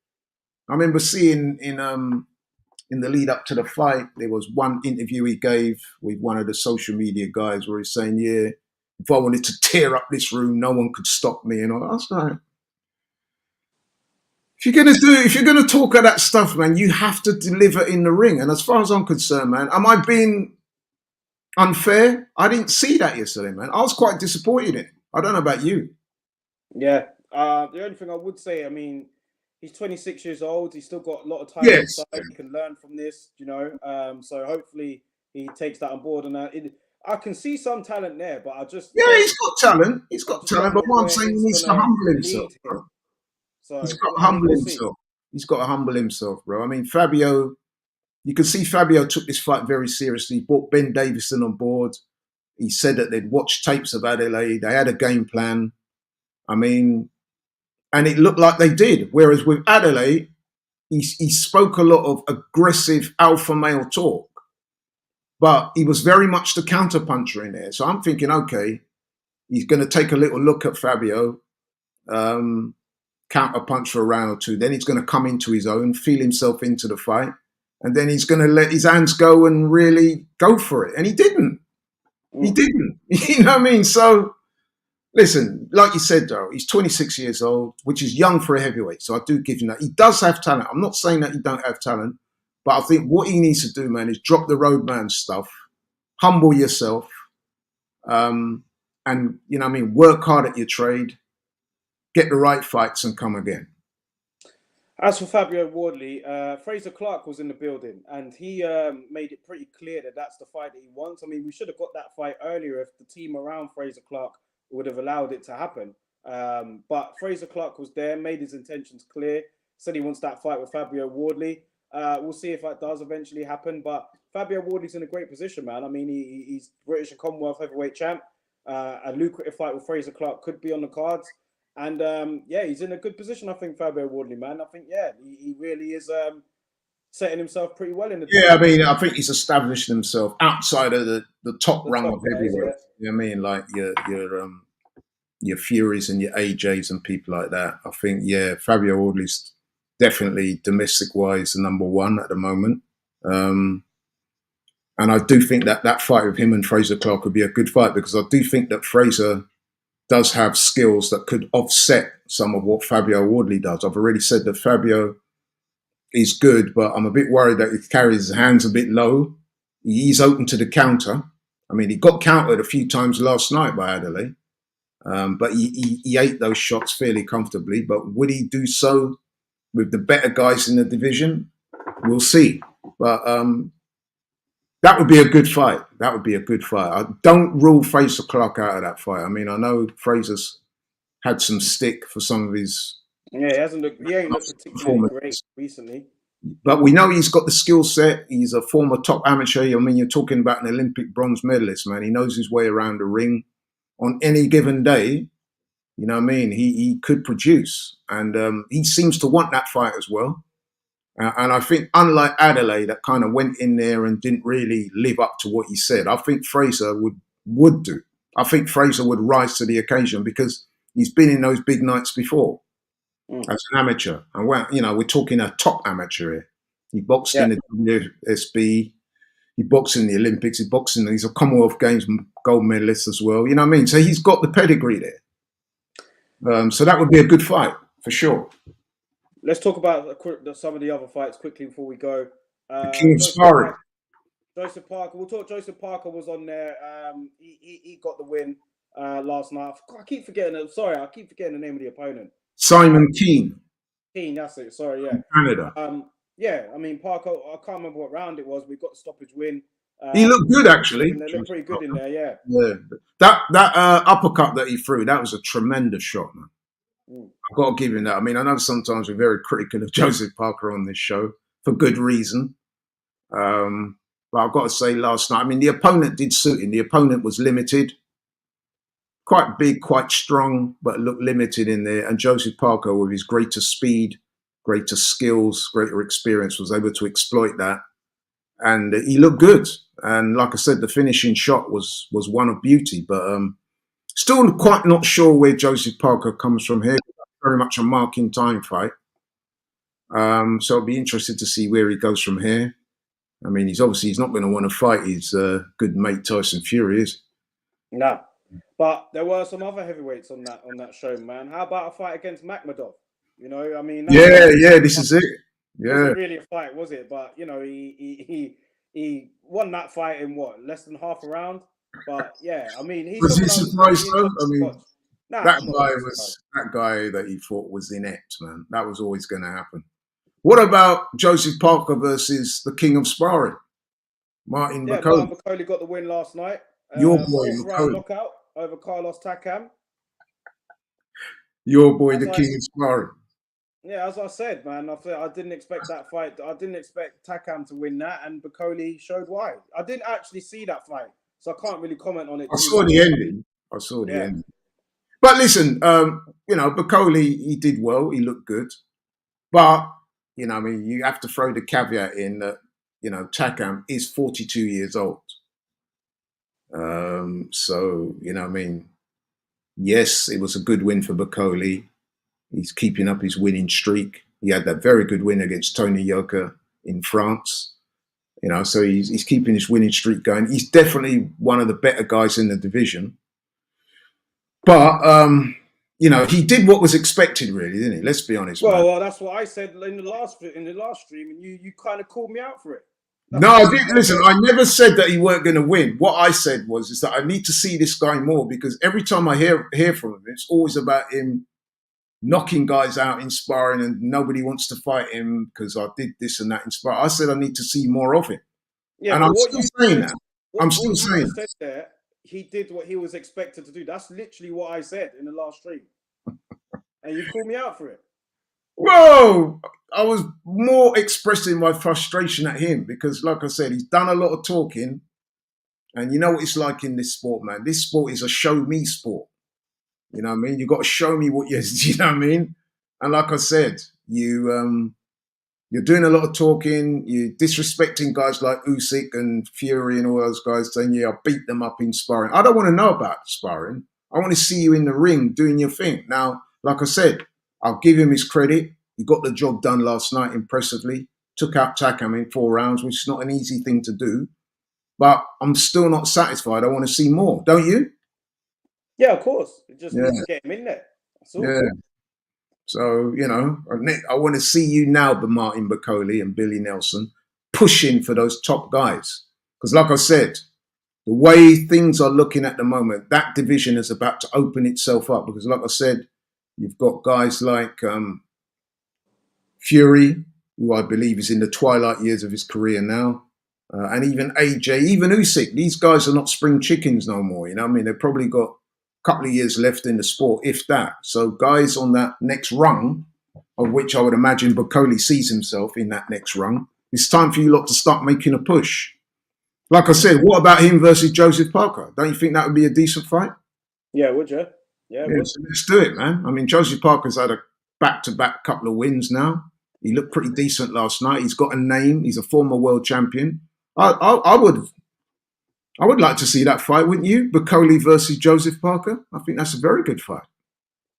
I remember seeing in the lead up to the fight, there was one interview he gave with one of the social media guys where he's saying, yeah, if I wanted to tear up this room, no one could stop me. And all that. I was like, if you're gonna talk of that stuff, man, you have to deliver in the ring. And as far as I'm concerned, man, am I being unfair? I didn't see that yesterday, man. I was quite disappointed in it. I don't know about you. Yeah. The only thing I would say, I mean, he's 26 years old. He's still got a lot of time Yes. inside. He can learn from this, you know. So hopefully he takes that on board. And I can see some talent there, but I just Yeah, he's got talent. He's got talent, but what I'm saying, he needs to humble himself, bro. So He's got to humble himself. He's got to humble himself, bro. I mean, Fabio, you can see Fabio took this fight very seriously. He brought Ben Davison on board. He said that they'd watched tapes of Adelaide. They had a game plan. I mean, and it looked like they did. Whereas with Adelaide, he spoke a lot of aggressive alpha male talk, but he was very much the counterpuncher in there. So I'm thinking, okay, he's going to take a little look at Fabio, counterpunch for a round or two. Then he's going to come into his own, feel himself into the fight, and then he's going to let his hands go and really go for it. And he didn't. He didn't. You know what I mean? So listen, like you said, Darryl, he's 26 years old, which is young for a heavyweight. So I do give him that. He does have talent. I'm not saying that he don't have talent, but I think what he needs to do, man, is drop the roadman stuff, humble yourself, and, you know what I mean, work hard at your trade, get the right fights and come again. As for Fabio Wardley, Fraser Clark was in the building, and he made it pretty clear that that's the fight that he wants. I mean, we should have got that fight earlier if the team around Fraser Clark would have allowed it to happen. But Fraser Clark was there, made his intentions clear, said he wants that fight with Fabio Wardley. We'll see if that does eventually happen. But Fabio Wardley's in a great position, man. I mean, he's British and Commonwealth heavyweight champ. A lucrative fight with Fraser Clark could be on the cards. And yeah, he's in a good position, I think, Fabio Wardley, man. I think, yeah, he really is setting himself pretty well in the Yeah, I mean, I think he's established himself outside of the top rung top of guys, heavyweight. yeah. You know what I mean? Like your Furies and your AJs and people like that. I think, yeah, Fabio Wardley's definitely domestic-wise the number one at the moment. And I do think that that fight with him and Fraser Clark would be a good fight, because I do think that Fraser does have skills that could offset some of what Fabio Wardley does. I've already said that Fabio is good, but I'm a bit worried that he carries his hands a bit low. He's open to the counter. I mean, he got countered a few times last night by Adelaide, but he ate those shots fairly comfortably. But would he do so with the better guys in the division? We'll see. But that would be a good fight. That would be a good fight. I don't rule Fraser Clark out of that fight. I mean, I know Fraser's had some stick for some of his Yeah, he ain't looked particularly great recently. but we know he's got the skill set. He's a former top amateur. I mean, you're talking about an Olympic bronze medalist, man. He knows his way around the ring. On any given day, you know what I mean, he could produce. And he seems to want that fight as well. And I think, unlike Adelaide, that kind of went in there and didn't really live up to what he said, I think Fraser would do. I think Fraser would rise to the occasion, because he's been in those big nights before as an amateur. And we're talking a top amateur here. He boxed in the WSB, he boxed in the Olympics, he's a Commonwealth Games gold medalist as well. You know what I mean? So he's got the pedigree there. So that would be a good fight for sure. Let's talk about some of the other fights quickly before we go. The King of Sparring. Joseph Parker. We'll talk. Joseph Parker was on there. He got the win last night. I keep forgetting. Sorry, I keep forgetting the name of the opponent. Simon Keane. Keane, that's it. Sorry, yeah. Canada. Yeah, I mean, Parker, I can't remember what round it was. We got the stoppage win. He looked good, actually. They looked pretty good in there, yeah. Yeah, that uppercut that he threw, that was a tremendous shot, man. I've got to give him that. I mean, I know sometimes we're very critical of Joseph Parker on this show for good reason. But I've got to say, last night, I mean, the opponent did suit him. The opponent was limited. Quite big, quite strong, but looked limited in there. And Joseph Parker, with his greater speed, greater skills, greater experience, was able to exploit that. And he looked good. And like I said, the finishing shot was one of beauty. But still quite not sure where Joseph Parker comes from here. Very much a marking time fight. So I'll be interested to see where he goes from here. I mean, he's not going to want to fight his good mate Tyson Fury, is he? No. But there were some other heavyweights on that show, man. How about a fight against Makhmudov? You know, I mean, this is it. Yeah, wasn't really a fight, was it? But you know, he won that fight in what, less than half a round. But yeah, I mean, was he surprised though? I mean, that guy that he fought was inept, man. That was always going to happen. What about Joseph Parker versus the King of Sparring, Martin McCauley? Martin McCauley got the win last night. Your boy McCauley. Knockout over Carlos Takam. Your boy, the King of Sparring. Yeah, as I said, man, I didn't expect that fight. I didn't expect Takam to win that, and Bacoli showed why. I didn't actually see that fight, so I can't really comment on it I too saw much. the ending. I saw the Yeah. ending. But listen, Bacoli, he did well. He looked good. But, I mean, you have to throw the caveat in that, Takam is 42 years old. So, I mean, yes, it was a good win for Bacoli. He's keeping up his winning streak. He had that very good win against Tony Yoka in France. So he's keeping his winning streak going. He's definitely one of the better guys in the division. But he did what was expected, really, didn't he? Let's be honest, man. Well, that's what I said in the last stream, and you kind of called me out for it. That's No, what I I said. didn't. Listen, I never said that he weren't going to win. What I said was is that I need to see this guy more, because every time I hear from him, it's always about him knocking guys out in sparring, and nobody wants to fight him because I did this and that in sparring. I said I need to see more of him, Yeah, and but I'm still saying that. I'm still what you saying just that. said there, he did what he was expected to do. That's literally what I said in the last stream, and you called me out for it. Whoa! I was more expressing my frustration at him because, like I said, he's done a lot of talking, and you know what it's like in this sport, man. This sport is a show me sport. You know what I mean? You got to show me what you know what I mean? And like I said, you're doing a lot of talking. You're disrespecting guys like Usyk and Fury and all those guys, saying, "Yeah, I beat them up in sparring." I don't want to know about sparring. I want to see you in the ring doing your thing. Now, like I said, I'll give him his credit. He got the job done last night impressively. Took out Takam in 4 rounds, which is not an easy thing to do. But I'm still not satisfied. I want to see more. Don't you? Yeah, of course. You just Yeah, need to get him in there. That's all. yeah. So, I want to see you now, Martin Bacoli and Billy Nelson, pushing for those top guys. Because, like I said, the way things are looking at the moment, that division is about to open itself up. Because, like I said, you've got guys like Fury, who I believe is in the twilight years of his career now, and even AJ, even Usyk. These guys are not spring chickens no more. You know what I mean? They've probably got a couple of years left in the sport, if that. So guys on that next rung, of which I would imagine Bacoli sees himself in that next rung, it's time for you lot to start making a push. Like I said, what about him versus Joseph Parker? Don't you think that would be a decent fight? Yeah, would you? Yeah, Yeah, would. so let's do it, man. I mean, Joseph Parker's had a back-to-back couple of wins now. He looked pretty decent last night. He's got a name. He's a former world champion. I would like to see that fight, wouldn't you? Bacoli versus Joseph Parker. I think that's a very good fight.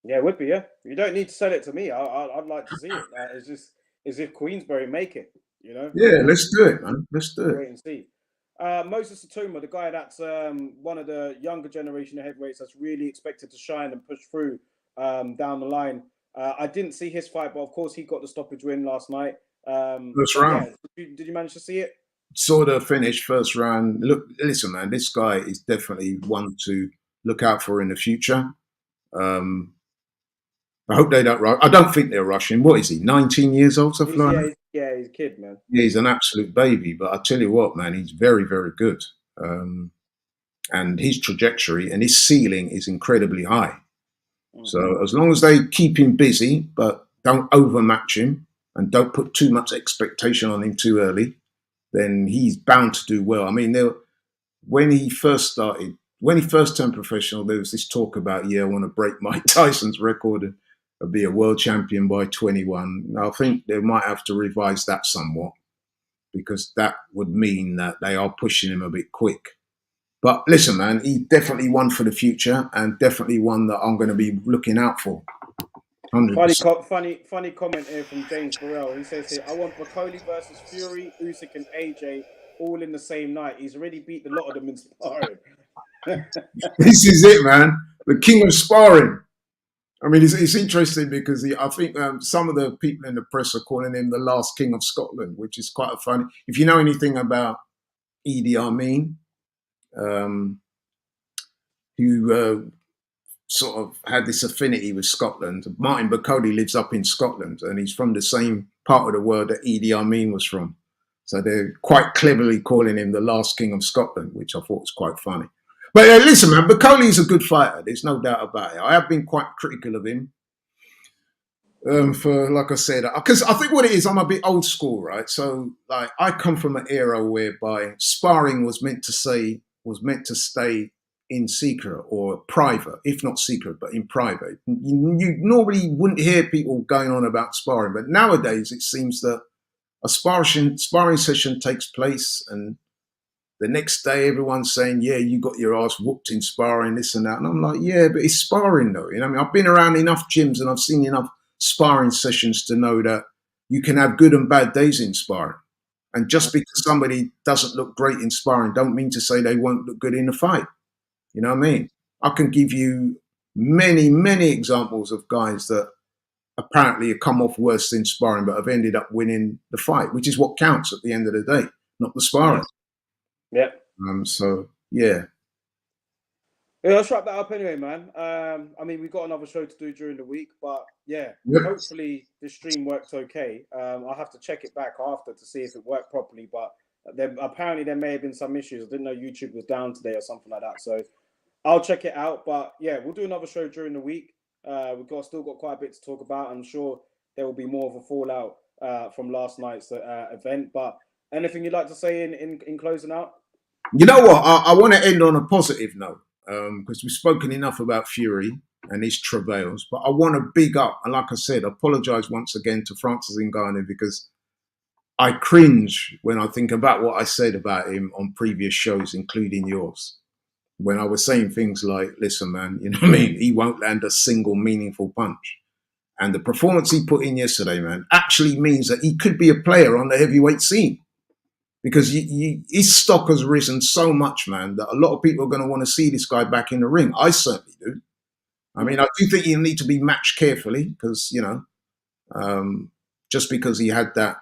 Yeah, it would be. Yeah, you don't need to sell it to me. I'd like to see it. It's just as if Queensberry make it. Yeah, let's do it, man. Let's do it. Wait and see. Moses Satuma, the guy that's one of the younger generation of heavyweights that's really expected to shine and push through down the line. I didn't see his fight, but of course he got the stoppage win last night. First But round. yeah, did you manage to see it? Saw the finish, first round. Look, listen, man, this guy is definitely one to look out for in the future. Um, I hope they don't rush. I don't think they're rushing. What is he? 19 years old, something like that? He's a kid, man. Yeah, he's an absolute baby. But I tell you what, man, he's very, very good. And his trajectory and his ceiling is incredibly high. So as long as they keep him busy, but don't overmatch him and don't put too much expectation on him too early, then he's bound to do well. I mean, when he first turned professional, there was this talk about, I want to break Mike Tyson's record and be a world champion by 21. Now, I think they might have to revise that somewhat, because that would mean that they are pushing him a bit quick. But listen, man, he definitely won for the future, and definitely one that I'm going to be looking out for. 100%. Funny comment here from James Burrell. He says here, I want Bacoli versus Fury, Usyk, and AJ all in the same night. He's already beat a lot of them in sparring. This is it, man. The king of sparring. I mean, it's interesting because I think some of the people in the press are calling him the last king of Scotland, which is quite funny. If you know anything about Idi Amin, who sort of had this affinity with Scotland. Martin Bacoli lives up in Scotland, and he's from the same part of the world that Idi Amin was from. So they're quite cleverly calling him the last king of Scotland, which I thought was quite funny. But listen, man, Bacoli's a good fighter. There's no doubt about it. I have been quite critical of him For like I said, because I think what it is, I'm a bit old school, right? So like I come from an era whereby sparring was meant to stay in secret or private, if not secret, but in private. You normally wouldn't hear people going on about sparring, but nowadays it seems that a sparring session takes place, and the next day everyone's saying, "Yeah, you got your ass whooped in sparring, this and that," and I'm like, "Yeah, but it's sparring, though." You know, what I mean, I've been around enough gyms and I've seen enough sparring sessions to know that you can have good and bad days in sparring. And just because somebody doesn't look great in sparring, don't mean to say they won't look good in a fight. You know what I mean? I can give you many, many examples of guys that apparently have come off worse in sparring, but have ended up winning the fight, which is what counts at the end of the day, not the Yeah. sparring. Yeah. So yeah, Yeah, let's wrap that up anyway, man. I mean, we've got another show to do during the week, but yeah, yep. hopefully the stream works okay. I'll have to check it back after to see if it worked properly, but apparently there may have been some issues. I didn't know YouTube was down today or something like that, so I'll check it out. But yeah, we'll do another show during the week. Still got quite a bit to talk about. I'm sure there will be more of a fallout from last night's event. But anything you'd like to say in closing out? You know what? I want to end on a positive note because we've spoken enough about Fury and his travails, but I want to big up, and like I said, apologise once again to Francis Ngannou because I cringe when I think about what I said about him on previous shows, including yours, when I was saying things like, "Listen, man, you know what I mean? He won't land a single meaningful punch." And the performance he put in yesterday, man, actually means that he could be a player on the heavyweight scene. Because his stock has risen so much, man, that a lot of people are going to want to see this guy back in the ring. I certainly do. I mean, I do think he'll need to be matched carefully because, just because he had that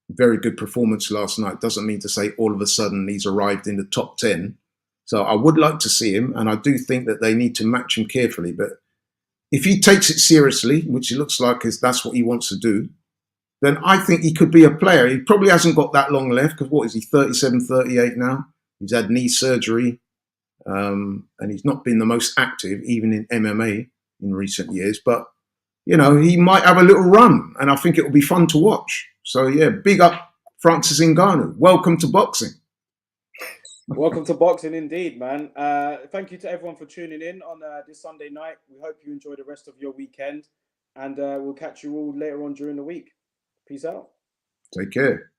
very good performance last night doesn't mean to say all of a sudden he's arrived in the top 10. So I would like to see him, and I do think that they need to match him carefully. But if he takes it seriously, which it looks like that's what he wants to do, then I think he could be a player. He probably hasn't got that long left because what is he, 37, 38 now? He's had knee surgery and he's not been the most active even in MMA in recent years. But, he might have a little run and I think it will be fun to watch. So, yeah, big up Francis Ngannou. Welcome to boxing. Welcome to boxing indeed, man. Thank you to everyone for tuning in on this Sunday night. We hope you enjoy the rest of your weekend and we'll catch you all later on during the week. Peace out. Take care.